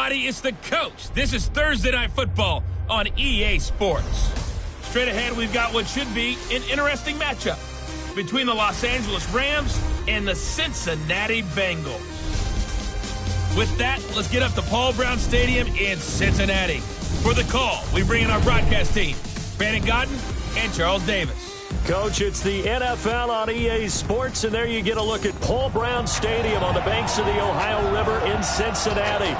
everybody. It's the coach. This is Thursday Night Football on EA Sports. Straight ahead, we've got what should be an interesting matchup between the Los Angeles Rams and the Cincinnati Bengals. With that, let's get up to Paul Brown Stadium in Cincinnati. For the call, we bring in our broadcast team, Brandon Godden and Charles Davis. Coach, it's the NFL on EA Sports, and there you get a look at Paul Brown Stadium on the banks of the Ohio River in Cincinnati.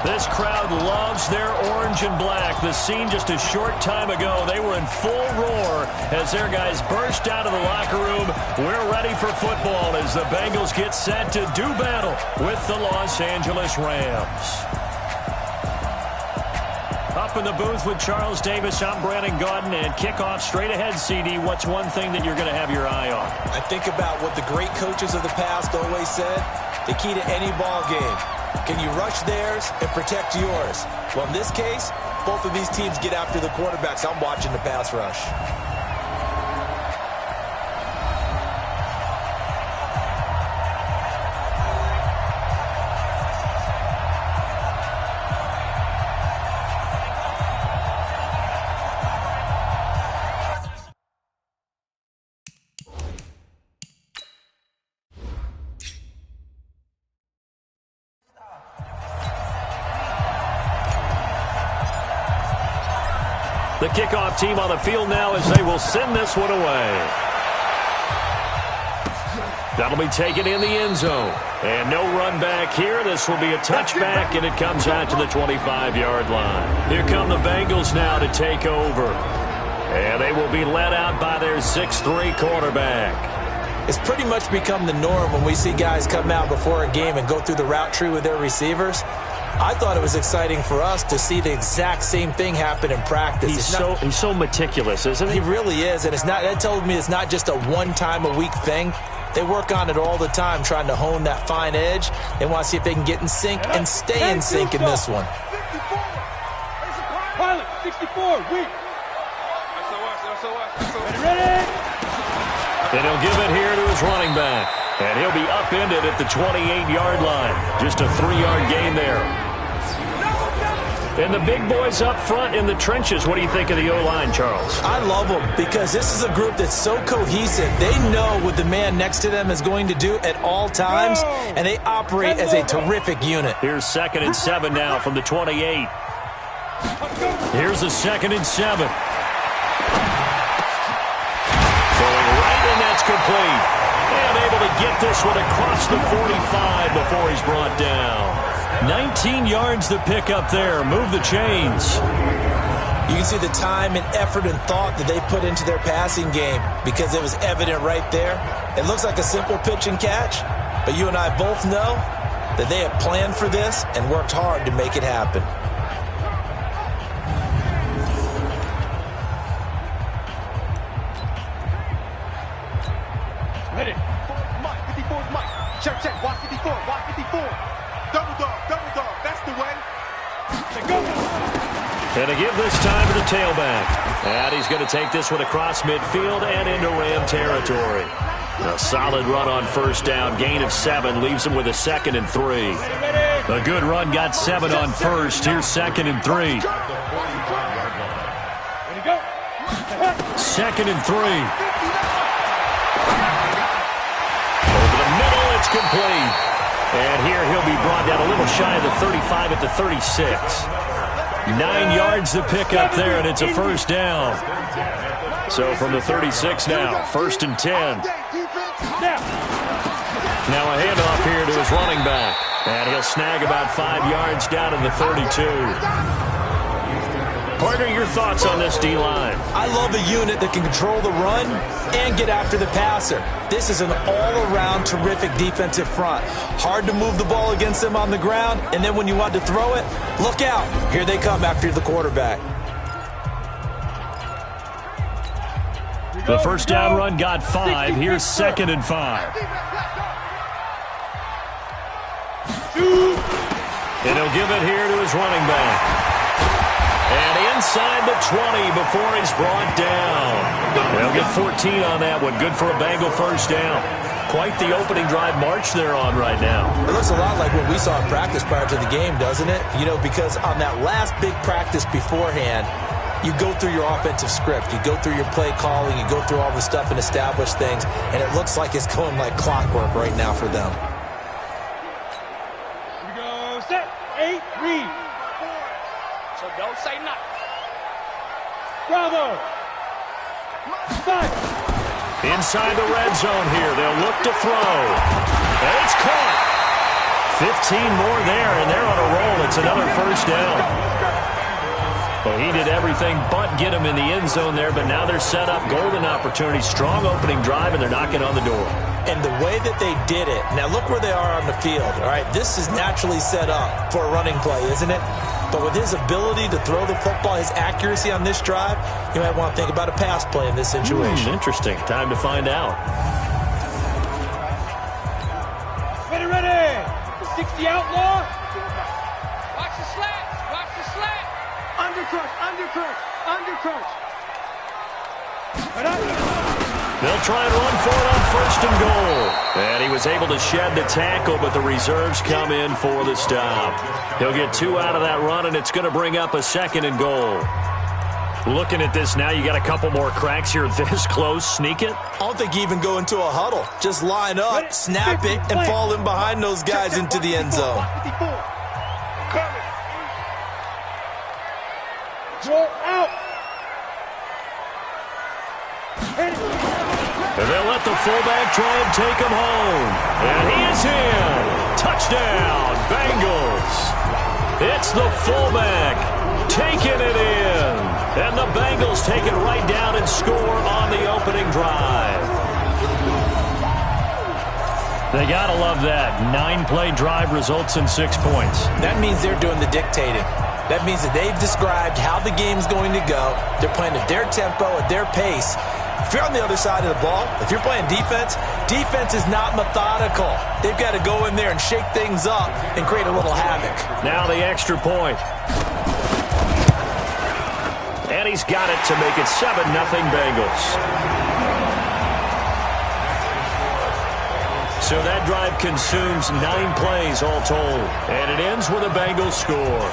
This crowd loves their orange and black. The scene just a short time ago, they were in full roar as their guys burst out of the locker room. We're ready for football as the Bengals get set to do battle with the Los Angeles Rams. Up in the booth with Charles Davis, I'm Brandon Godden, and kickoff straight ahead, CD. What's one thing that you're going to have your eye on? I think about what the great coaches of the past always said. The key to any ball game. Can you rush theirs and protect yours? Well, in this case, both of these teams get after the quarterbacks. I'm watching the pass rush. The kickoff team on the field now as they will send this one away. That'll be taken in the end zone. And no run back here. This will be a touchback, and it comes out to the 25-yard line. Here come the Bengals now to take over. And they will be led out by their 6'3" quarterback. It's pretty much become the norm when we see guys come out before a game and go through the route tree with their receivers. I thought it was exciting for us to see the exact same thing happen in practice. He's so meticulous, isn't he? He really is, and that told me it's not just a one-time-a-week thing. They work on it all the time, trying to hone that fine edge. They want to see if they can get in sync and stay in sync in this one. Pilot, 64, weak. Ready? And he'll give it here to his running back. And he'll be upended at the 28-yard line. Just a 3-yard gain there. And the big boys up front in the trenches. What do you think of the O-line, Charles? I love them because this is a group that's so cohesive. They know what the man next to them is going to do at all times, and they operate as a terrific unit. Here's 2nd and 7 now from the 28. Here's the 2nd and 7. Throwing right, and that's complete. And able to get this one across the 45 before he's brought down. 19 yards to pick up there. Move the chains. You can see the time and effort and thought that they put into their passing game because it was evident right there. It looks like a simple pitch and catch, but you and I both know that they have planned for this and worked hard to make it happen. Ready. Mike, 54 is Mike. Check, watch 54, watch 54. Double dog, that's the way. Go. And to give this time to the tailback. And he's going to take this one across midfield and into Ram territory. A solid run on first down. Gain of 7 leaves him with a 2nd and 3. A good run got 7 on first. Here's 2nd and 3. Ready, go. 2nd and 3. It's complete. And here he'll be brought down a little shy of the 35 at the 36. 9 yards to pick up there, and it's a first down. So from the 36 now, 1st and 10. Now a handoff here to his running back. And he'll snag about 5 yards down in the 32. Partner, your thoughts on this D-line? I love a unit that can control the run and get after the passer. This is an all-around terrific defensive front. Hard to move the ball against them on the ground, and then when you want to throw it, look out. Here they come after the quarterback. The first down run got 5. Here's 2nd and 5. And he'll give it here to his running back. And inside the 20 before he's brought down. They'll get 14 on that one. Good for a Bengal first down. Quite the opening drive march they're on right now. It looks a lot like what we saw in practice prior to the game, doesn't it? You know, because on that last big practice beforehand, you go through your offensive script. You go through your play calling. You go through all the stuff and establish things. And it looks like it's going like clockwork right now for them. Here we go. Set. 8, read. So don't say nothing. Bravo. Fight. Inside the red zone here. They'll look to throw. And it's caught. 15 more there, and they're on a roll. It's another first down. Well, he did everything but get him in the end zone there, but now they're set up. Golden opportunity, strong opening drive, and they're knocking on the door. And the way that they did it, now look where they are on the field. All right, this is naturally set up for a running play, isn't it? But with his ability to throw the football, his accuracy on this drive, you might want to think about a pass play in this situation. Interesting. Time to find out. Ready, ready. The 60 outlaw. Watch the slats. Watch the slats. Undercrush, undercrush, undercrush. They'll try and run for it on first and goal. And he was able to shed the tackle, but the reserves come in for the stop. He'll get 2 out of that run, and it's going to bring up a second and goal. Looking at this now, you got a couple more cracks here this close. Sneak it? I don't think you even go into a huddle. Just line up, snap it, and fall in behind those guys into the end zone. Roll out. And they'll let the fullback try and take him home. And he is in. Touchdown, Bengals. It's the fullback taking it in. And the Bengals take it right down and score on the opening drive. They got to love that. 9-play drive results in 6 points. That means they're doing the dictating. That means that they've described how the game's going to go. They're playing at their tempo, at their pace. If you're on the other side of the ball, if you're playing defense, defense is not methodical. They've got to go in there and shake things up and create a little havoc. Now the extra point. And he's got it to make it 7-0 Bengals. So that drive consumes 9 plays all told. And it ends with a Bengals score.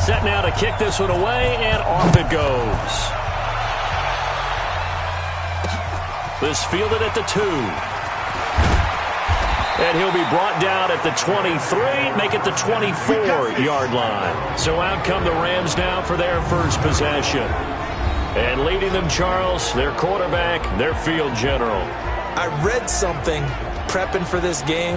Set now to kick this one away, and off it goes. This fielded at the 2. And he'll be brought down at the 23, make it the 24-yard line. So out come the Rams now for their first possession. And leading them, Charles, their quarterback, their field general. I read something prepping for this game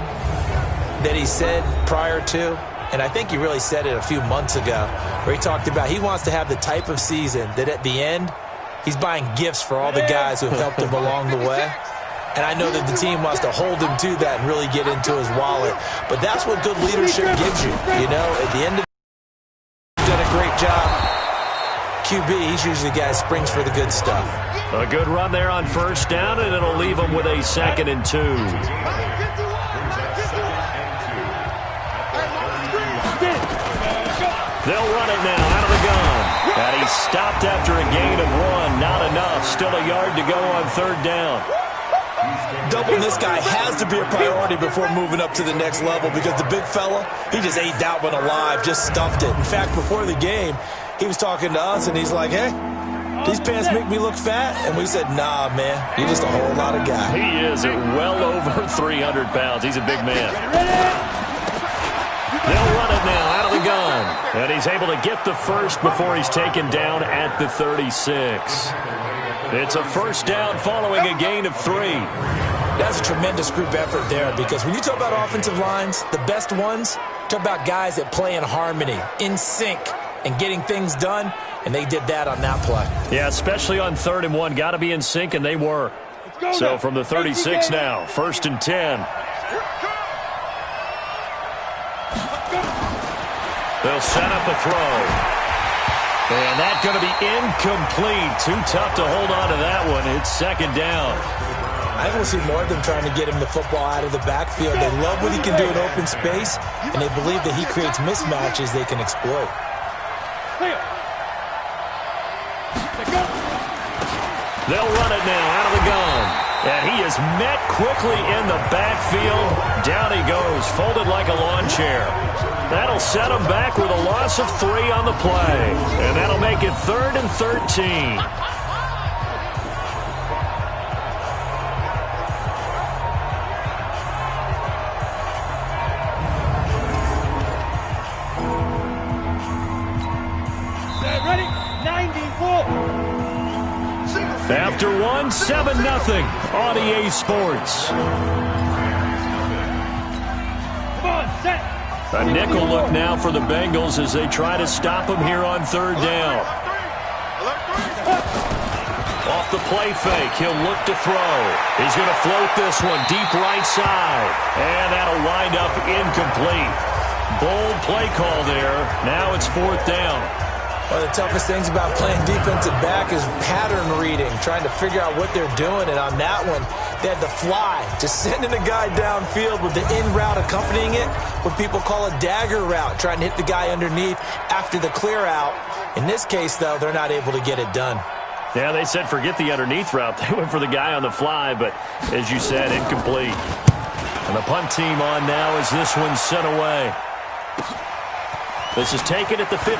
that he said prior to, and I think he really said it a few months ago, where he talked about he wants to have the type of season that at the end, he's buying gifts for all the guys who have helped him along the way. And I know that the team wants to hold him to that and really get into his wallet. But that's what good leadership gives you. You know, at the end of the day, you've done a great job. QB, he's usually the guy who springs for the good stuff. A good run there on first down, and it'll leave him with a 2nd and 2. They'll run it now out of the gun. And he's stopped after a gain of 1. Not enough. Still a yard to go on 3rd down. Doubling this guy has to be a priority before moving up to the next level, because the big fella, he just ate that one alive, just stuffed it. In fact, before the game, he was talking to us, and he's like, hey, these pants make me look fat. And we said, nah, man, you're just a whole lot of guy. He is at well over 300 pounds. He's a big man. They'll run it now out of the gun. And he's able to get the first before he's taken down at the 36. It's a first down following a gain of 3. That's a tremendous group effort there, because when you talk about offensive lines, the best ones, talk about guys that play in harmony, in sync, and getting things done, and they did that on that play. Yeah, especially on 3rd and 1. Got to be in sync, and they were. So from the 36 now, 1st and 10. They'll set up a throw. And that's going to be incomplete. Too tough to hold on to that one. It's second down. I think we'll see more of them trying to get him the football out of the backfield. They love what he can do in open space, and they believe that he creates mismatches they can exploit. They'll run it now out of the gun. And he is met quickly in the backfield. Down he goes, folded like a lawn chair. That'll set him back with a loss of 3 on the play. And that'll make it 3rd and 13. Ready? 94. After one, 7-0 on EA Sports. Come on, set. A nickel look now for the Bengals as they try to stop him here on 3rd down. Off the play fake, he'll look to throw. He's going to float this one deep right side. And that'll wind up incomplete. Bold play call there. Now it's 4th down. One of the toughest things about playing defensive back is pattern reading, trying to figure out what they're doing. And on that one, they had the fly, just sending a guy downfield with the in route accompanying it, what people call a dagger route, trying to hit the guy underneath after the clear out. In this case, though, they're not able to get it done. Yeah, they said forget the underneath route. They went for the guy on the fly, but as you said, incomplete. And the punt team on now as this one's sent away. This is taken at the 15.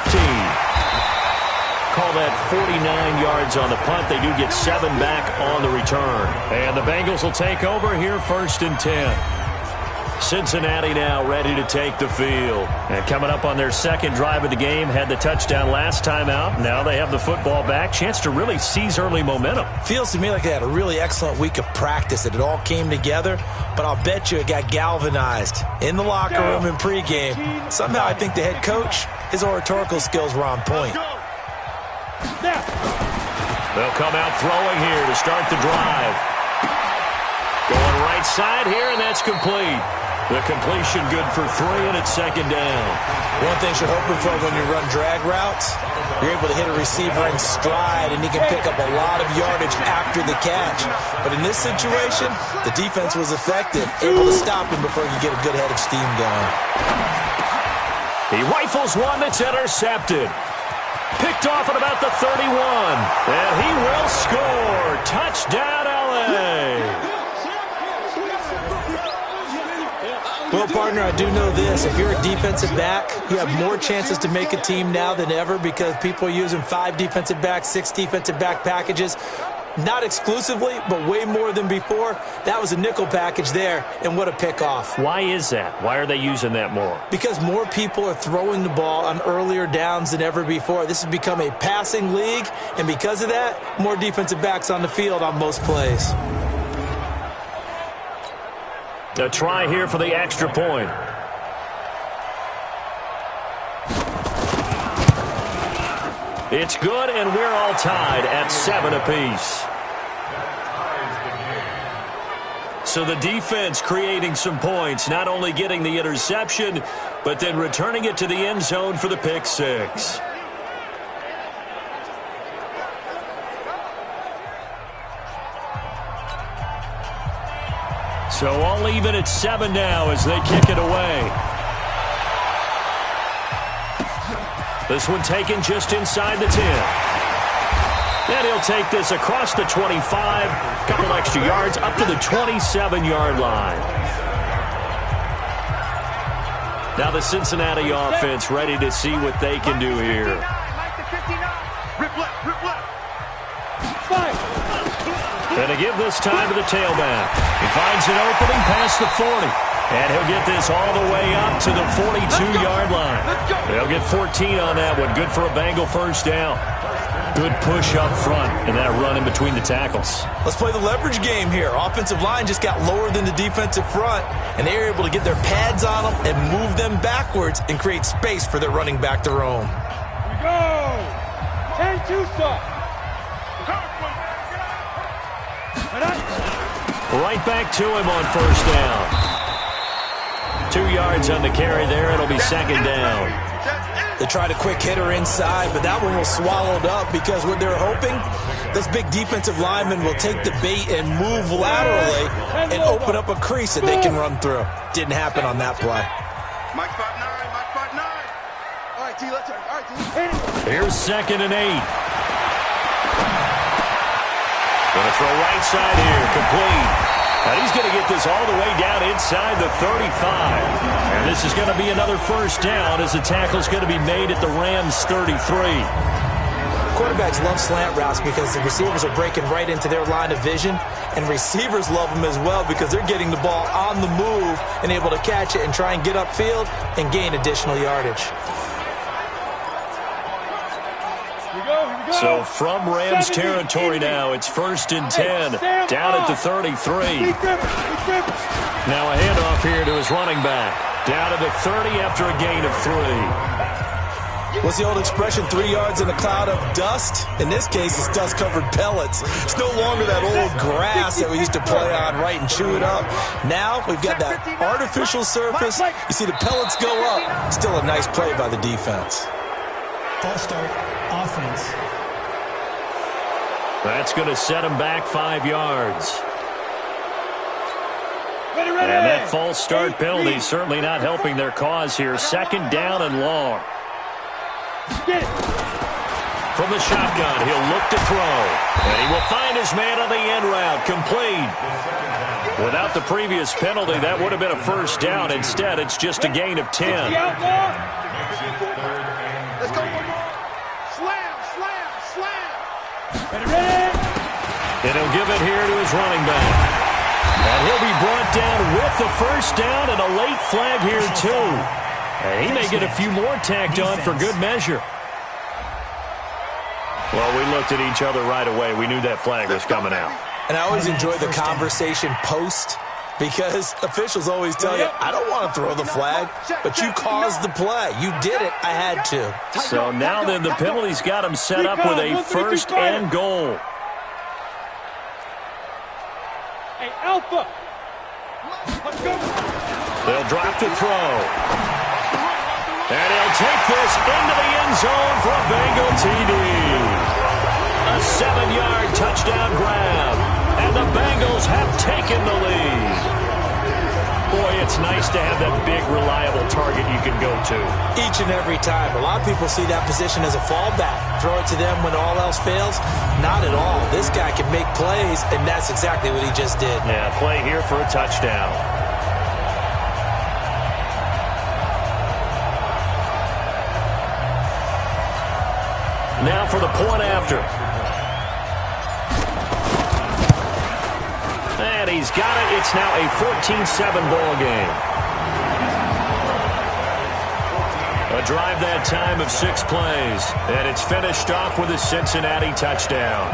Call that 49 yards on the punt. They do get 7 back on the return. And the Bengals will take over here 1st and 10. Cincinnati now ready to take the field. And coming up on their second drive of the game, had the touchdown last time out. Now they have the football back. Chance to really seize early momentum. Feels to me like they had a really excellent week of practice, that it all came together. But I'll bet you it got galvanized in the locker room in pregame. Somehow I think the head coach, his oratorical skills were on point. They'll come out throwing here to start the drive. Going right side here, and that's complete. The completion good for 3, and it's 2nd down. One thing you're hoping for when you run drag routes, you're able to hit a receiver in stride, and he can pick up a lot of yardage after the catch. But in this situation, the defense was effective, able to stop him before he could get a good head of steam going. He rifles one that's intercepted. Picked off at about the 31. And he will score. Touchdown, L.A. Well, partner, I do know this. If you're a defensive back, you have more chances to make a team now than ever because people are using 5 defensive backs, 6 defensive back packages. Not exclusively, but way more than before. That was a nickel package there, and what a pickoff. Why is that? Why are they using that more? Because more people are throwing the ball on earlier downs than ever before. This has become a passing league, and because of that, more defensive backs on the field on most plays. A try here for the extra point. It's good, and we're all tied at 7 apiece. So the defense creating some points, not only getting the interception, but then returning it to the end zone for the pick 6. So all even at 7 now as they kick it away. This one taken just inside the 10. And he'll take this across the 25, a couple extra yards, up to the 27-yard line. Now the Cincinnati offense ready to see what they can do here. And to give this time to the tailback. He finds an opening past the 40. And he'll get this all the way up to the 42-yard line. They'll get 14 on that one. Good for a Bengal first down. Good push up front and that run in between the tackles. Let's play the leverage game here. Offensive line just got lower than the defensive front, and they were able to get their pads on them and move them backwards and create space for their running back to roam. Here we go. 10-2 stop. Right back to him on first down. 2 yards on the carry there. It'll be 2nd down. They tried a quick hitter inside, but that one was swallowed up because what they're hoping, this big defensive lineman will take the bait and move laterally and open up a crease that they can run through. Didn't happen on that play. Mike 5'9", Mike 5'9". All right, T, let's turn. All right, T. Here's 2nd and 8. Gonna throw right side here, complete. And he's going to get this all the way down inside the 35. And this is going to be another first down as the tackle's going to be made at the Rams' 33. Quarterbacks love slant routes because the receivers are breaking right into their line of vision, and receivers love them as well because they're getting the ball on the move and able to catch it and try and get upfield and gain additional yardage. So from Rams territory now, it's 1st and 10, down at the 33. Now a handoff here to his running back, down at the 30 after a gain of 3. What's the old expression, 3 yards in a cloud of dust? In this case, it's dust-covered pellets. It's no longer that old grass that we used to play on, right, and chew it up. Now we've got that artificial surface. You see the pellets go up. Still a nice play by the defense. False start, offense. That's going to set him back 5 yards. And that false start penalty certainly not helping their cause here. 2nd down and long. From the shotgun, he'll look to throw. And he will find his man on the end route. Complete. Without the previous penalty, that would have been a first down. Instead, it's just a gain of 10. Let's go. Slam, slam, slam. And he'll give it here to his running back. And he'll be brought down with the first down and a late flag here, too. And he may get a few more tacked on for good measure. Well, we looked at each other right away. We knew that flag was coming out. And I always enjoy the conversation post because officials always tell you, I don't want to throw the flag, but you caused the play. You did it. I had to. So now then the penalty's got him set up with a 1st and goal. Hey, Alpha. Let's go. They'll drop to throw. And he'll take this into the end zone for a Bengal TD. A 7-yard touchdown grab. And the Bengals have taken the lead. Boy, it's nice to have that big, reliable target you can go to. Each and every time. A lot of people see that position as a fallback. Throw it to them when all else fails. Not at all. This guy can make plays, and that's exactly what he just did. Yeah, play here for a touchdown. Now for the point after. And he's got it. It's now a 14-7 ball game. A drive that time of 6 plays. And it's finished off with a Cincinnati touchdown.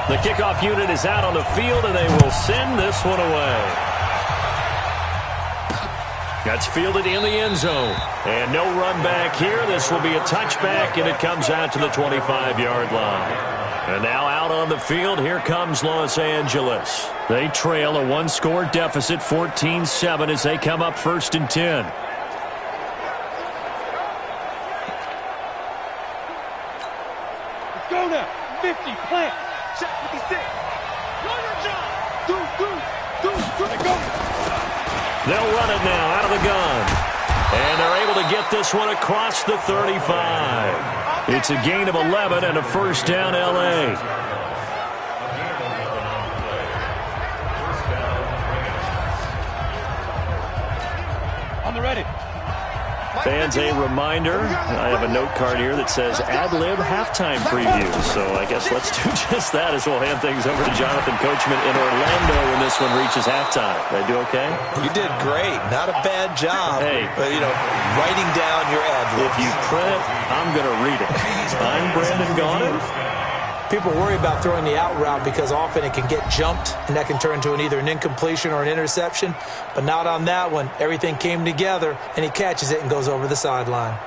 The kickoff unit is out on the field, and they will send this one away. That's fielded in the end zone. And no run back here. This will be a touchback, and it comes out to the 25-yard line. And now out on the field, here comes Los Angeles. They trail a 1-score deficit, 14-7, as they come up 1st and 10. Let's go now. 50, plant. Check 56. Know your job. Do. Let go. They'll run it now out of the gun. And they're able to get this one across the 35. It's a gain of 11 and a first down, L.A. On the ready. Fans, a reminder, I have a note card here that says ad-lib halftime preview. So I guess let's do just that as we'll hand things over to Jonathan Coachman in Orlando when this one reaches halftime. Did I do okay? You did great. Not a bad job. Hey. But, writing down your ad-libs. If you print it, I'm going to read it. I'm Brandon Gaudin. People worry about throwing the out route because often it can get jumped, and that can turn into either an incompletion or an interception. But not on that one. Everything came together, and he catches it and goes over the sideline.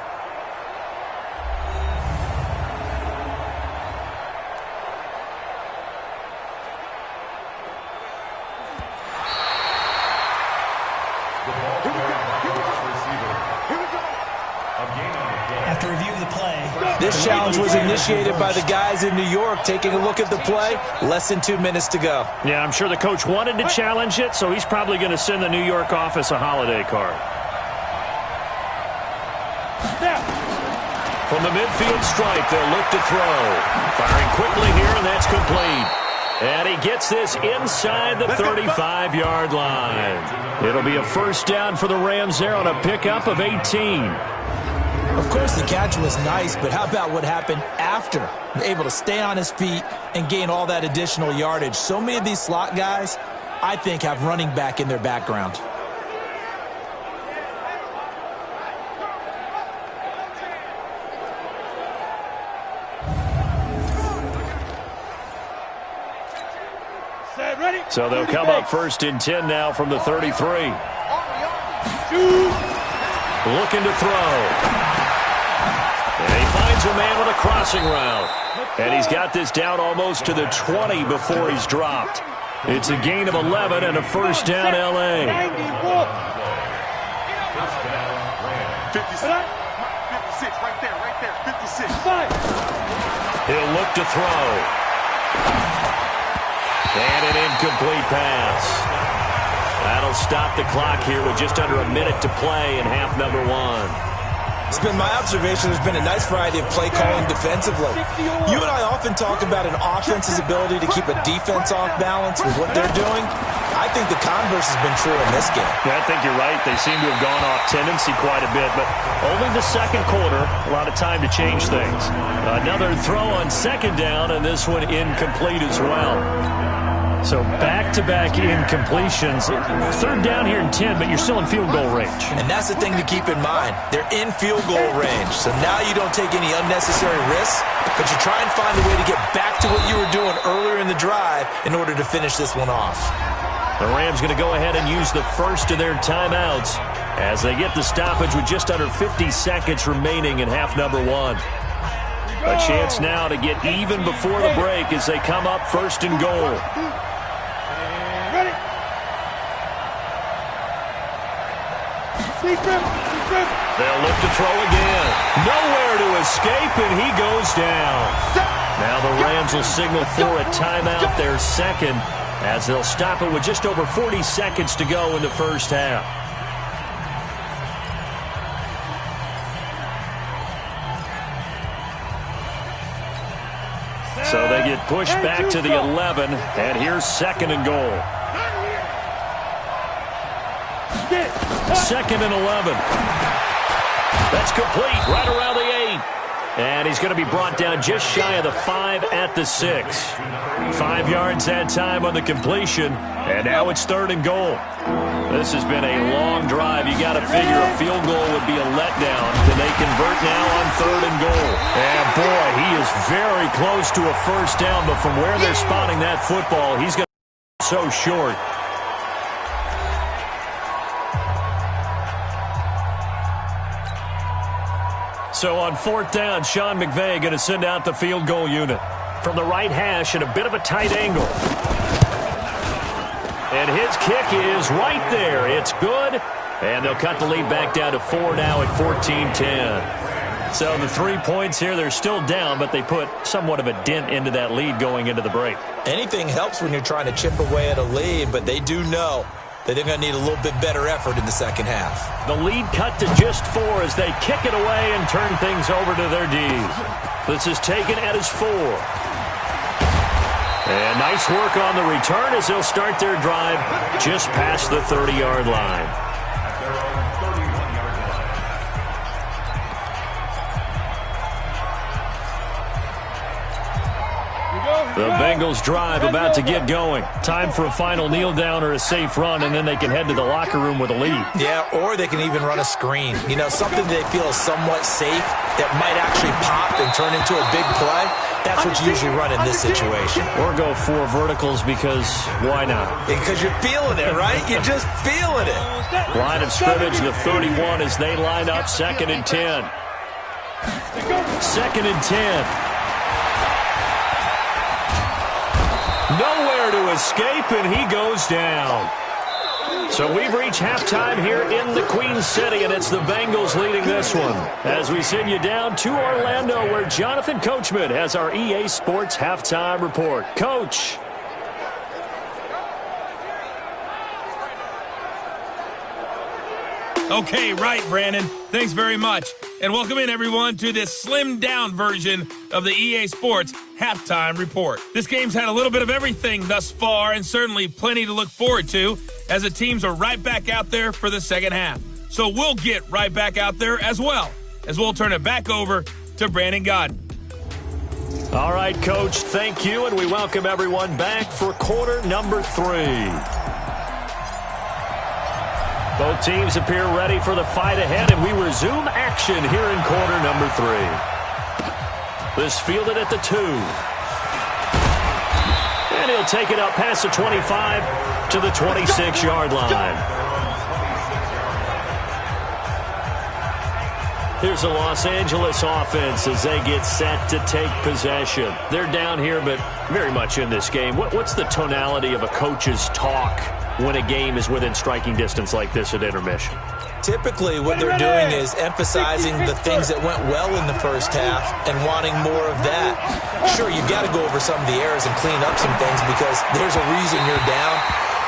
challenge was initiated by the guys in New York. Taking a look at the play, less than 2 minutes to go. Yeah, I'm sure the coach wanted to challenge it, so he's probably going to send the New York office a holiday card. From the midfield stripe, they'll look to throw. Firing quickly here, and that's complete. And he gets this inside the 35-yard line. It'll be a first down for the Rams there on a pickup of 18. Of course, the catch was nice, but how about what happened after? Able to stay on his feet and gain all that additional yardage. So many of these slot guys, I think, have running back in their background. So they'll come up first and 10 now from the 33. Looking to throw. And he finds a man with a crossing route. And he's got this down almost to the 20 before he's dropped. It's a gain of 11 and a first down, L.A. 56, right there, 56. He'll look to throw. And an incomplete pass. That'll stop the clock here with just under a minute to play in half number one. It's been my observation there's been a nice variety of play calling defensively. You and I often talk about an offense's ability to keep a defense off balance with what they're doing. I think the converse has been true in this game. Yeah, I think you're right. They seem to have gone off tendency quite a bit, but only the second quarter, a lot of time to change things. Another throw on second down, and this one incomplete as well. So back-to-back incompletions. Third down here in 10, but you're still in field goal range. And that's the thing to keep in mind. They're in field goal range. So now you don't take any unnecessary risks, but you try and find a way to get back to what you were doing earlier in the drive in order to finish this one off. The Rams going to go ahead and use the first of their timeouts as they get the stoppage with just under 50 seconds remaining in half number one. A chance now to get even before the break as they come up first and goal. They'll look to throw again. Nowhere to escape, and he goes down. Now the Rams will signal for a timeout, their second, as they'll stop it with just over 40 seconds to go in the first half. So they get pushed back to the 11, and here's second and goal. Second and 11. That's complete right around the 8. And he's going to be brought down just shy of the 5 at the 6. 5 yards that time on the completion, and now it's third and goal. This has been a long drive. You got to figure a field goal would be a letdown. Can they convert now on third and goal? And boy, he is very close to a first down, but from where they're spotting that football, he's going to be so short. So on fourth down, Sean McVay going to send out the field goal unit. From the right hash at a bit of a tight angle. And his kick is right there. It's good. And they'll cut the lead back down to 4 now at 14-10. So the 3 points here, they're still down, but they put somewhat of a dent into that lead going into the break. Anything helps when you're trying to chip away at a lead, but they do know that they're going to need a little bit better effort in the second half. The lead cut to just 4 as they kick it away and turn things over to their Ds. This is taken at his 4. And nice work on the return as they'll start their drive just past the 30-yard line. The Bengals drive about to get going. Time for a final kneel down or a safe run, and then they can head to the locker room with a lead. Yeah, or they can even run a screen. You know, something they feel is somewhat safe that might actually pop and turn into a big play. That's what you usually run in this situation. Or go 4 verticals because why not? Because you're feeling it, right? You're just feeling it. Line of scrimmage, the 31 as they line up second and 10. Second and 10. Nowhere to escape, and he goes down. So we've reached halftime here in the Queen City, and it's the Bengals leading this one. As we send you down to Orlando, where Jonathan Coachman has our EA Sports halftime report. Coach. Okay, right, Brandon. Thanks very much. And welcome in, everyone, to this slimmed-down version of the EA Sports Halftime Report. This game's had a little bit of everything thus far, and certainly plenty to look forward to, as the teams are right back out there for the second half. So we'll get right back out there as well, as we'll turn it back over to Brandon Godden. All right, Coach, thank you, and we welcome everyone back for quarter number 3. Both teams appear ready for the fight ahead, and we resume action here in quarter number 3. This fielded at the 2. And he'll take it up past the 25 to the 26-yard line. Here's the Los Angeles offense as they get set to take possession. They're down here, but very much in this game. What's the tonality of a coach's talk when a game is within striking distance like this at intermission? Typically, what they're doing is emphasizing the things that went well in the first half and wanting more of that. Sure, you've got to go over some of the errors and clean up some things because there's a reason you're down.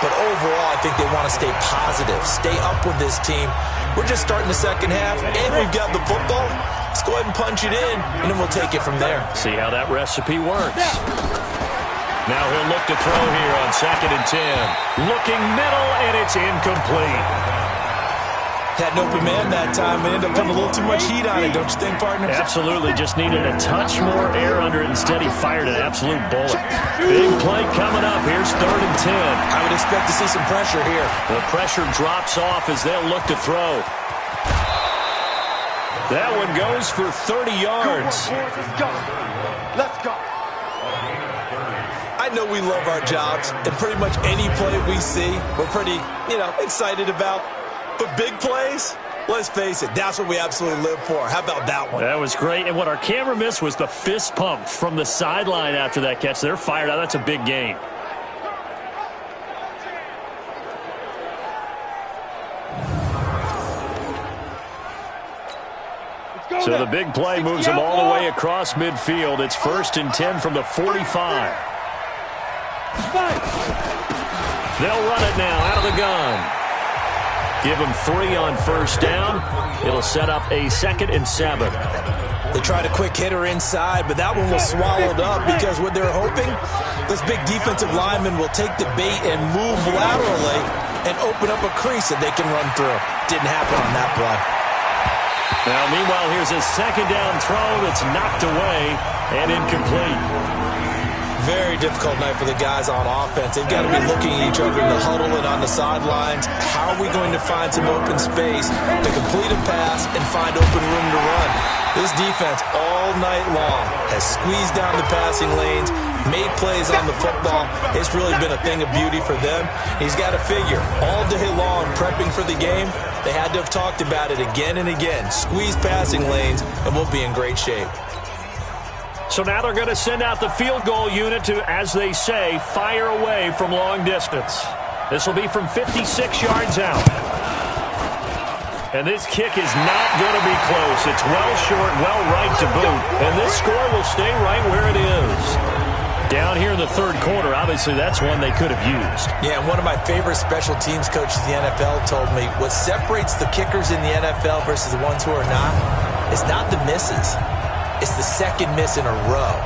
But overall, I think they want to stay positive, stay up with this team. We're just starting the second half, and we've got the football. Let's go ahead and punch it in, and then we'll take it from there. See how that recipe works. Now he'll look to throw here on 2nd and 10. Looking middle, and it's incomplete. Had an open man that time and ended up putting a little too much heat on it, don't you think, partner? Absolutely. Just needed a touch more air under it. Instead, he fired an absolute bullet. Big play coming up. Here's 3rd and 10. I would expect to see some pressure here. The pressure drops off as they'll look to throw. That one goes for 30 yards. Let's go. I know we love our jobs, and pretty much any play we see, we're pretty, excited about. But big plays, let's face it, that's what we absolutely live for. How about that one? That was great. And what our camera missed was the fist pump from the sideline after that catch. They're fired out. That's a big gain. So the big play moves them all the way across midfield. It's 1st and 10 from the 45. They'll run it now out of the gun. Give them 3 on 1st down. It'll set up a 2nd and 7. They tried a quick hitter inside, but that one was swallowed up because what they're hoping, this big defensive lineman will take the bait and move laterally and open up a crease that they can run through. Didn't happen on that play. Now, meanwhile, here's a 2nd down throw that's knocked away and incomplete. Very difficult night for the guys on offense. They've got to be looking at each other in the huddle and on the sidelines. How are we going to find some open space to complete a pass and find open room to run? This defense all night long has squeezed down the passing lanes, made plays on the football. It's really been a thing of beauty for them. He's got to figure, all day long prepping for the game, they had to have talked about it again and again. Squeeze passing lanes, and we'll be in great shape. So now they're going to send out the field goal unit to, as they say, fire away from long distance. This will be from 56 yards out. And this kick is not going to be close. It's well short, well right to boot. And this score will stay right where it is. Down here in the 3rd quarter, obviously that's one they could have used. Yeah, and one of my favorite special teams coaches in the NFL told me what separates the kickers in the NFL versus the ones who are not is not the misses. It's the 2nd miss in a row.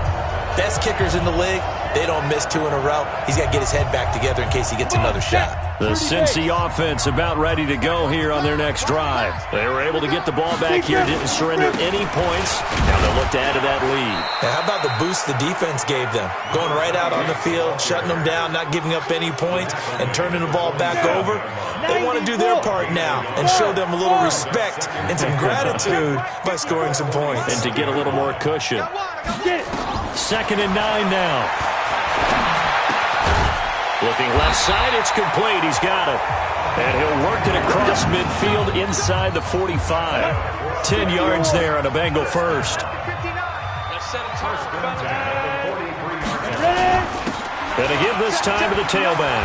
Best kickers in the league, they don't miss 2 in a row. He's got to get his head back together in case he gets another shot. The Cincy offense about ready to go here on their next drive. They were able to get the ball back here, didn't surrender any points. Now they'll look to add to that lead. Now, how about the boost the defense gave them? Going right out on the field, shutting them down, not giving up any points, and turning the ball back over. They want to do their part now and show them a little respect and some gratitude by scoring some points. And to get a little more cushion. 2nd and 9 now. Looking left side, it's complete. He's got it. And he'll work it across midfield inside the 45. 10 yards there on a Bengal first. And to give this time to the tailback.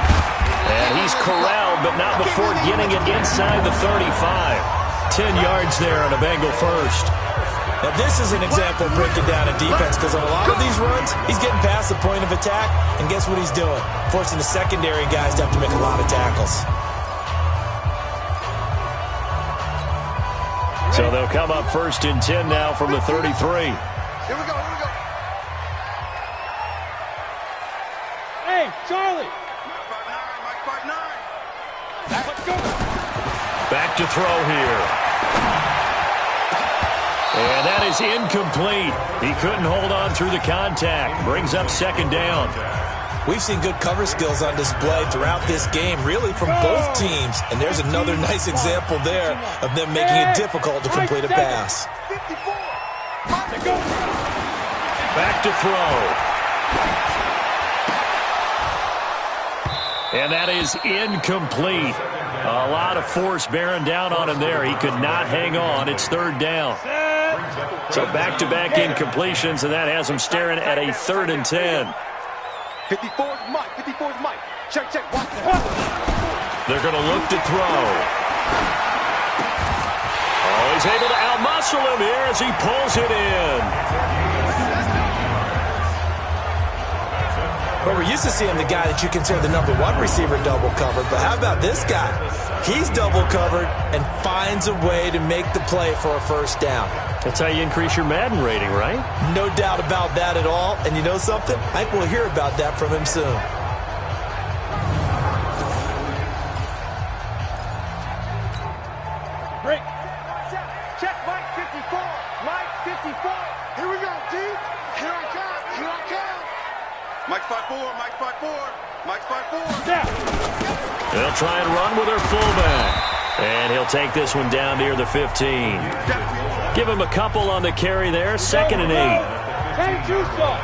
And he's corralled, but not before getting it inside the 35. 10 yards there on a Bengal first. Now, this is an example of breaking down a defense, because on a lot of these runs, he's getting past the point of attack, and guess what he's doing? Forcing the secondary guys to have to make a lot of tackles. So they'll come up first and 10 now from the 33. Here we go. Hey, Charlie. Mike 5'9". Let's go. Back to throw here. And that is incomplete. He couldn't hold on through the contact. Brings up second down. We've seen good cover skills on display throughout this game, really from both teams. And there's another nice example there of them making it difficult to complete a pass. Back to throw. And that is incomplete. A lot of force bearing down on him there. He could not hang on. It's third down. So back-to-back incompletions, and that has him staring at a 3rd and 10. 54's Mike. 54's Mike. Check. Watch the They're going to look to throw. Oh, he's able to outmuscle him here as he pulls it in. Well, we're used to seeing the guy that you consider the #1 receiver double covered, but how about this guy? He's double covered and finds a way to make the play for a first down. That's how you increase your Madden rating, right? No doubt about that at all. And you know something? I think we'll hear about that from him soon. Break. check. Mike 54. Mike 54. Here we go, D. Here I come. Mike 5'4". Mike 5'4". Mike 5'4". Down. They'll try and run with their fullback. And he'll take this one down near the 15. Give him a couple on the carry there. 2nd and 8. Hey, juice off.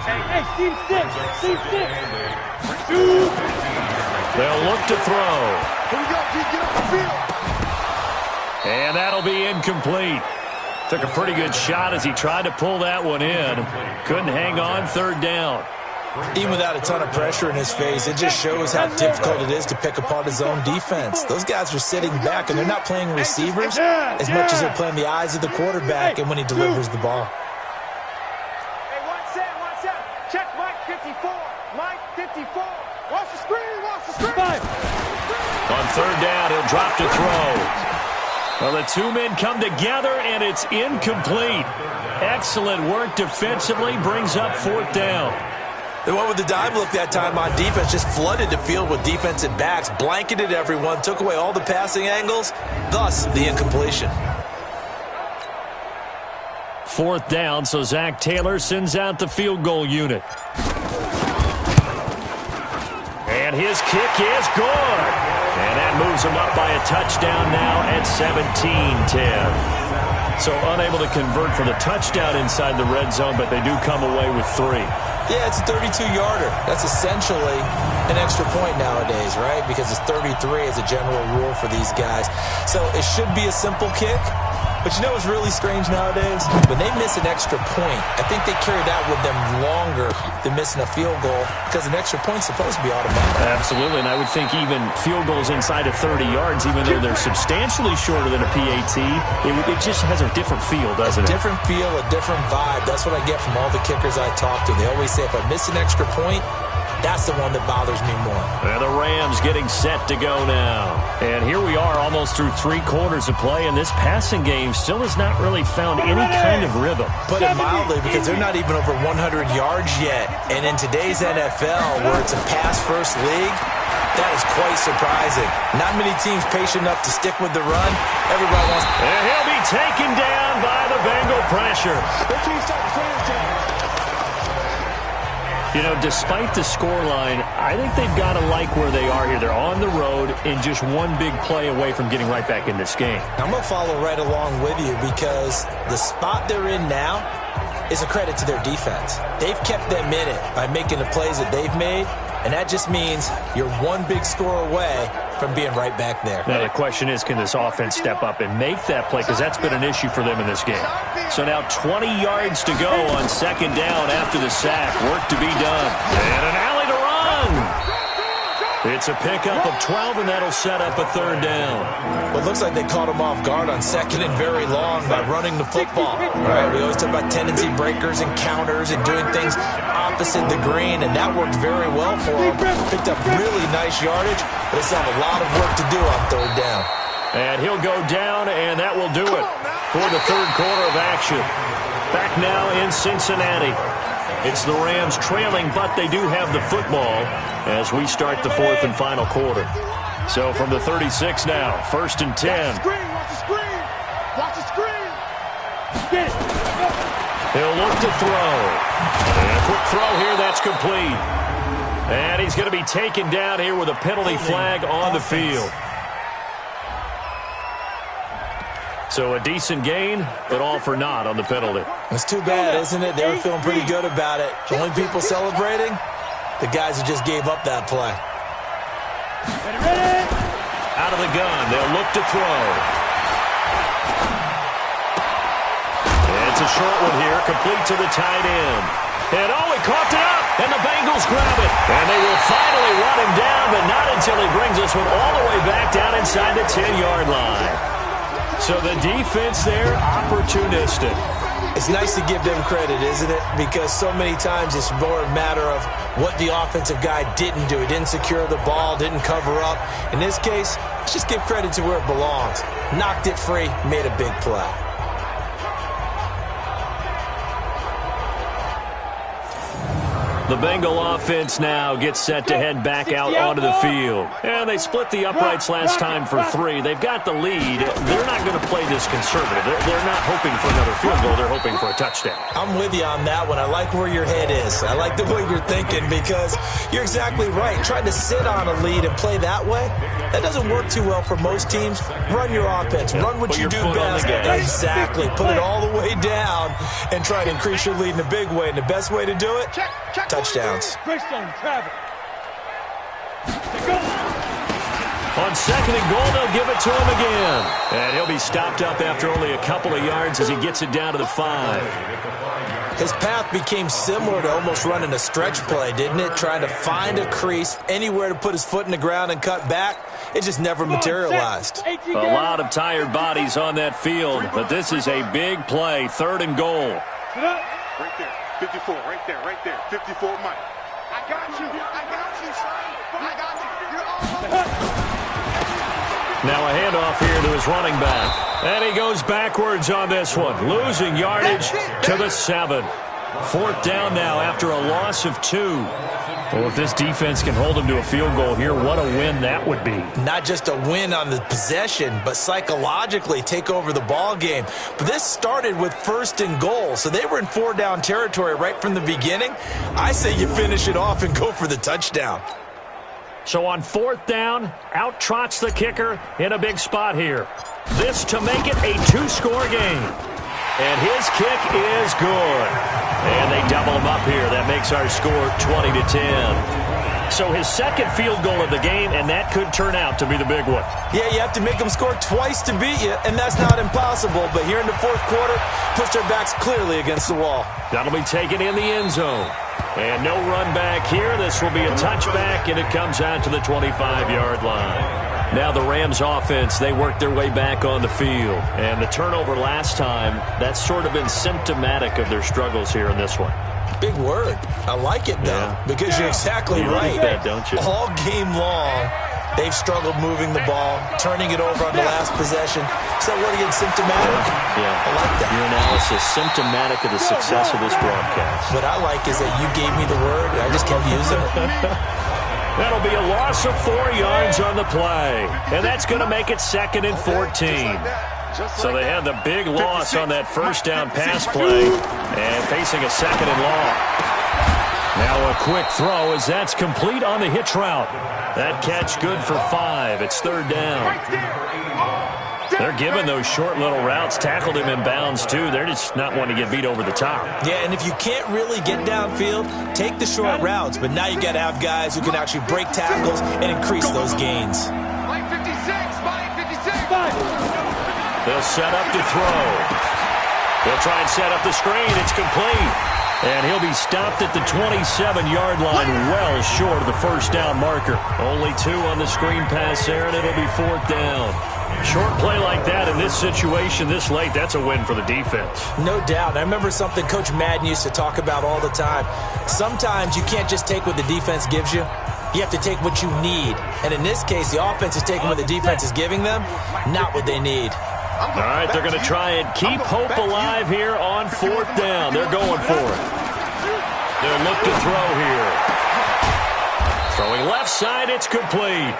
Hey, seam 6. They'll look to throw. Here we go, D. Get off the field. And that'll be incomplete. Took a pretty good shot as he tried to pull that one in. Couldn't hang on. 3rd down. Even without a ton of pressure in his face, it just shows how difficult it is to pick apart his own defense. Those guys are sitting back, and they're not playing receivers as much as they're playing the eyes of the quarterback and when he delivers the ball. Hey, 1 set. Check Mike 54. Mike 54. Watch the screen. 5. On 3rd down, he'll drop to throw. Well, the two men come together, and it's incomplete. Excellent work defensively. Brings up 4th down. They went with the dive look that time on defense, just flooded the field with defensive backs, blanketed everyone, took away all the passing angles, thus the incompletion. 4th down, so Zach Taylor sends out the field goal unit. And his kick is good. And that moves him up by a touchdown now at 17-10. So unable to convert for the touchdown inside the red zone, but they do come away with 3. Yeah, it's a 32-yarder. That's essentially an extra point nowadays, right? Because it's 33 as a general rule for these guys. So it should be a simple kick. But you know what's really strange nowadays? When they miss an extra point, I think they carry that with them longer than missing a field goal because an extra point's supposed to be automatic. Absolutely, and I would think even field goals inside of 30 yards, even though they're substantially shorter than a PAT, it just has a different feel, doesn't it? A different feel, a different vibe. That's what I get from all the kickers I talk to. They always say if I miss an extra point, that's the one that bothers me more. And the Rams getting set to go now. And here we are almost through 3 quarters of play, and this passing game still has not really found any kind of rhythm. Put it mildly, because they're not even over 100 yards yet. And in today's NFL, where it's a pass-first league, that is quite surprising. Not many teams patient enough to stick with the run. Everybody wants... And he'll be taken down by the Bengal pressure. You know, despite the scoreline, I think they've got to like where they are here. They're on the road and just one big play away from getting right back in this game. I'm going to follow right along with you because the spot they're in now is a credit to their defense. They've kept them in it by making the plays that they've made, and that just means you're one big score away from being right back there. Now, the question is, can this offense step up and make that play? Because that's been an issue for them in this game. So now 20 yards to go on 2nd down after the sack. Work to be done. And an alley to run. It's a pickup of 12, and that'll set up a third down. Well, it looks like they caught him off guard on second and very long by running the football. Right? We always talk about tendency breakers and counters and doing things opposite the green, and that worked very well for him. Picked up really nice yardage, but it's still a lot of work to do on third down. And he'll go down, and that will do it for the third quarter of action. Back now in Cincinnati. It's the Rams trailing, but they do have the football as we start the fourth and final quarter. So from the 36 now, 1st and 10. Watch the screen! Watch the screen! Get it! He'll look to throw. And a quick throw here, that's complete. And he's going to be taken down here with a penalty flag on the field. So a decent gain, but all for naught on the penalty. It's too bad, isn't it? They were feeling pretty good about it. The only people celebrating, the guys who just gave up that play. Ready? Out of the gun, they'll look to throw. It's a short one here, complete to the tight end. And oh, he coughed it up, and the Bengals grab it. And they will finally run him down, but not until he brings this one all the way back down inside the 10-yard line. So the defense there, opportunistic. It's nice to give them credit, isn't it? Because so many times it's more a matter of what the offensive guy didn't do. He didn't secure the ball, didn't cover up. In this case, let's just give credit to where it belongs. Knocked it free, made a big play. The Bengal offense now gets set to head back out onto the field. And they split the uprights last time for 3. They've got the lead. They're not going to play this conservative. They're not hoping for another field goal. They're hoping for a touchdown. I'm with you on that one. I like where your head is. I like the way you're thinking because you're exactly right. Trying to sit on a lead and play that way, that doesn't work too well for most teams. Run your offense. Run what you do best. Exactly. Put it all the way down and try to increase your lead in a big way. And the best way to do it, touchdowns. On second and goal, they'll give it to him again. And he'll be stopped up after only a couple of yards as he gets it down to the 5. His path became similar to almost running a stretch play, didn't it? Trying to find a crease, anywhere to put his foot in the ground and cut back. It just never materialized. A lot of tired bodies on that field, but this is a big play, 3rd and goal. Right there, 54, right there, 54, Mike. I got you, son. I got you. You're almost. Now a handoff here to his running back. And he goes backwards on this one, losing yardage to the 7. 4th down now after a loss of 2. Well, if this defense can hold him to a field goal here, what a win that would be. Not just a win on the possession, but psychologically take over the ball game. But this started with 1st and goal, so they were in 4-down territory right from the beginning. I say you finish it off and go for the touchdown. So on 4th down, out trots the kicker in a big spot here. This to make it a 2-score game. And his kick is good. And they double him up here. That makes our score 20-10. So his second field goal of the game, and that could turn out to be the big one. Yeah, you have to make them score twice to beat you, and that's not impossible. But here in the 4th quarter, push their backs clearly against the wall. That'll be taken in the end zone. And no run back here. This will be a touchback, and it comes out to the 25-yard line. Now the Rams offense, they work their way back on the field. And the turnover last time, that's sort of been symptomatic of their struggles here in this one. Big word. I like it, though, because you're exactly right. Like that, don't you? All game long, they've struggled moving the ball, turning it over on the last possession. Is that word again, symptomatic? Yeah. I like that. Your analysis, symptomatic of the success of this broadcast. What I like is that you gave me the word, and I just kept using it. That'll be a loss of 4 yards on the play. And that's going to make it 2nd and 14. So they had the big loss on that 1st down pass play and facing a 2nd and long. Now a quick throw as that's complete on the hitch route. That catch good for 5. It's 3rd down. They're giving those short little routes. Tackled him in bounds, too. They're just not wanting to get beat over the top. Yeah, and if you can't really get downfield, take the short routes. But now you got to have guys who can actually break tackles and increase those gains. Mike 56, Mike 56. They'll set up to throw. They'll try and set up the screen. It's complete. And he'll be stopped at the 27-yard line, well short of the first down marker. Only 2 on the screen pass there, and it'll be 4th down. Short play like that in this situation this late, that's a win for the defense. No doubt. I remember something Coach Madden used to talk about all the time. Sometimes you can't just take what the defense gives you. You have to take what you need. And in this case, the offense is taking what the defense is giving them, not what they need. All right, they're going to try and keep hope alive here on 4th down. They're going for it. They'll look to throw here. Throwing left side, it's complete.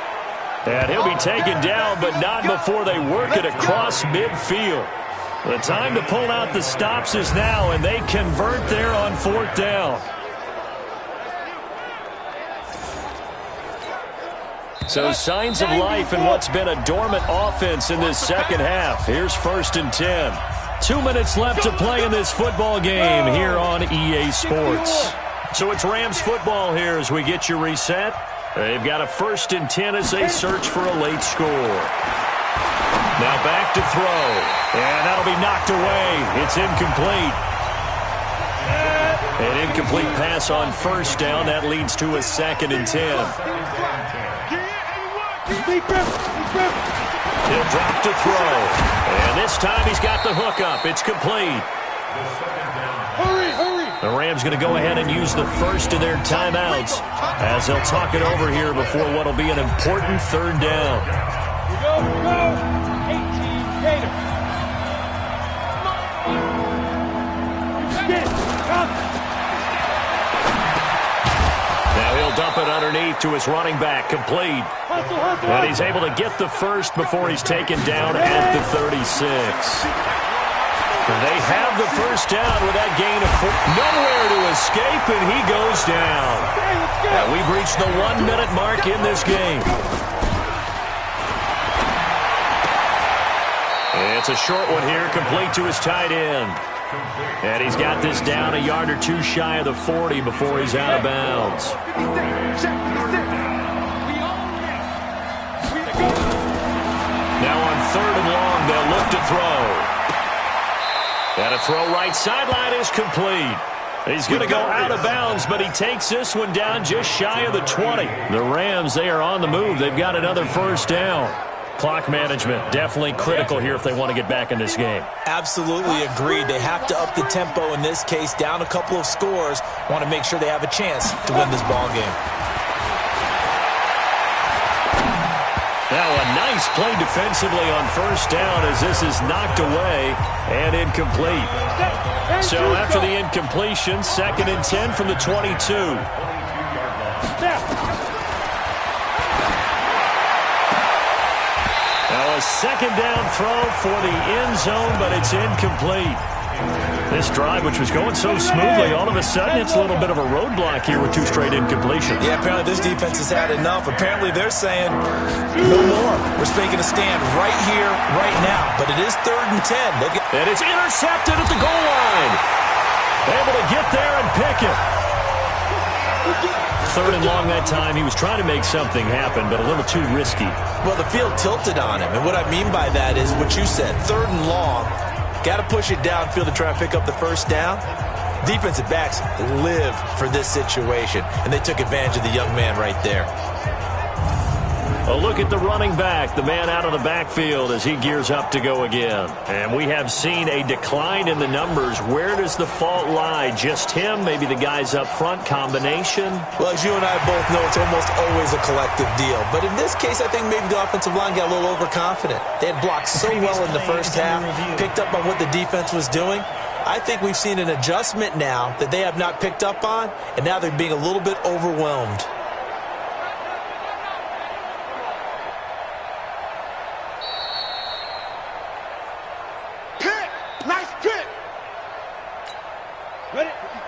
And he'll be taken down, but not before they work it across midfield. The time to pull out the stops is now, and they convert there on 4th down. So signs of life in what's been a dormant offense in this second half. Here's 1st and 10. 2 minutes left to play in this football game here on EA Sports. So it's Rams football here as we get you reset. They've got a 1st and 10 as they search for a late score. Now back to throw. And that'll be knocked away. It's incomplete. An incomplete pass on 1st down. That leads to a 2nd and 10. He'll drop to throw. And this time he's got the hook up. It's complete. Hurry. The Rams going to go ahead and use the first of their timeouts as they'll talk it over here before what will be an important 3rd down. Here we go. 18 Gator. Get it. Now he'll dump it underneath to his running back, complete. And he's able to get the first before he's taken down at the 36. They have the first down with that gain of 4. Nowhere to escape, and he goes down. And we've reached the 1-minute mark in this game. It's a short one here, complete to his tight end. And he's got this down a yard or 2 shy of the 40 before he's out of bounds. Now on 3rd and long, they'll look to throw. And a throw right sideline is complete. He's going to go out of bounds, but he takes this one down just shy of the 20. The Rams, they are on the move. They've got another 1st down. Clock management, definitely critical here if they want to get back in this game. Absolutely agreed. They have to up the tempo in this case, down a couple of scores. Want to make sure they have a chance to win this ball game. Now a nice play defensively on 1st down as this is knocked away and incomplete. So after the incompletion, 2nd and 10 from the 22. Now a 2nd down throw for the end zone, but it's incomplete. This drive, which was going so smoothly, all of a sudden it's a little bit of a roadblock here with 2 straight incompletions. Yeah, apparently this defense has had enough. Apparently they're saying, no more. We're making a stand right here, right now. But it is 3rd and 10. And it's intercepted at the goal line. Able to get there and pick it. 3rd and long that time. He was trying to make something happen, but a little too risky. Well, the field tilted on him. And what I mean by that is what you said. 3rd and long. Got to push it downfield to try and pick up the 1st down. Defensive backs live for this situation, and they took advantage of the young man right there. A look at the running back, the man out of the backfield as he gears up to go again. And we have seen a decline in the numbers. Where does the fault lie? Just him? Maybe the guys up front? Combination? Well, as you and I both know, it's almost always a collective deal. But in this case, I think maybe the offensive line got a little overconfident. They had blocked so well in the first half, picked up on what the defense was doing. I think we've seen an adjustment now that they have not picked up on, and now they're being a little bit overwhelmed.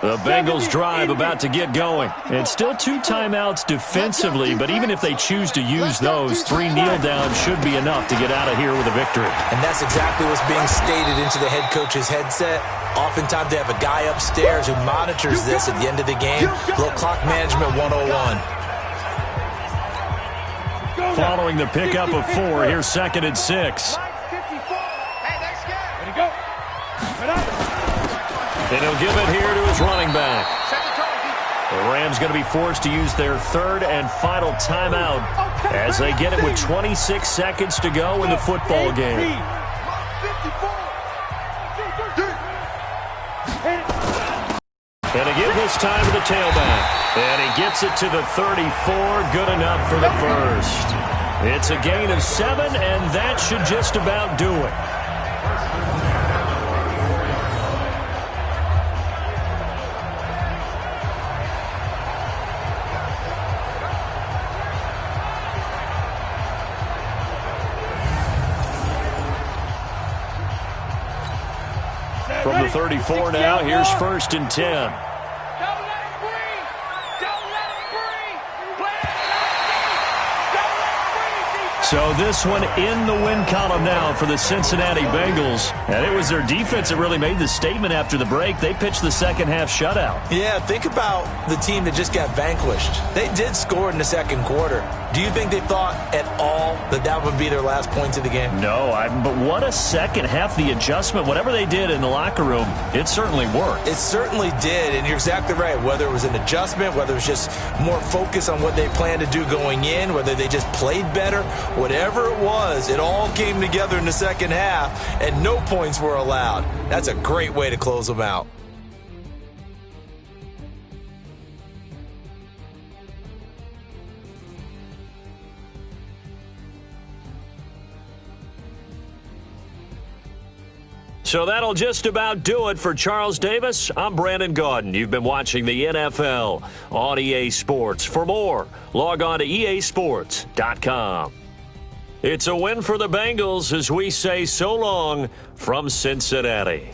The Bengals drive about to get going. And still 2 timeouts defensively, but even if they choose to use those, 3 kneel downs should be enough to get out of here with a victory. And that's exactly what's being stated into the head coach's headset. Oftentimes they have a guy upstairs who monitors this at the end of the game. Little clock management 101. Following the pickup of 4, here's 2nd and 6. And he'll give it here to his running back. The Rams going to be forced to use their third and final timeout as they get it with 26 seconds to go in the football game. And again this time to the tailback. And he gets it to the 34. Good enough for the first. It's a gain of 7, and that should just about do it. From the 34 now, here's 1st and 10. So this one in the win column now for the Cincinnati Bengals. And it was their defense that really made the statement after the break. They pitched the second half shutout. Yeah, think about the team that just got vanquished. They did score in the second quarter. Do you think they thought at all that that would be their last points of the game? No, but what a second half. The adjustment, whatever they did in the locker room, it certainly worked. It certainly did, and you're exactly right. Whether it was an adjustment, whether it was just more focus on what they planned to do going in, whether they just played better, whatever it was, it all came together in the second half, and no points were allowed. That's a great way to close them out. So that'll just about do it for Charles Davis. I'm Brandon Gaudin. You've been watching the NFL on EA Sports. For more, log on to easports.com. It's a win for the Bengals as we say so long from Cincinnati.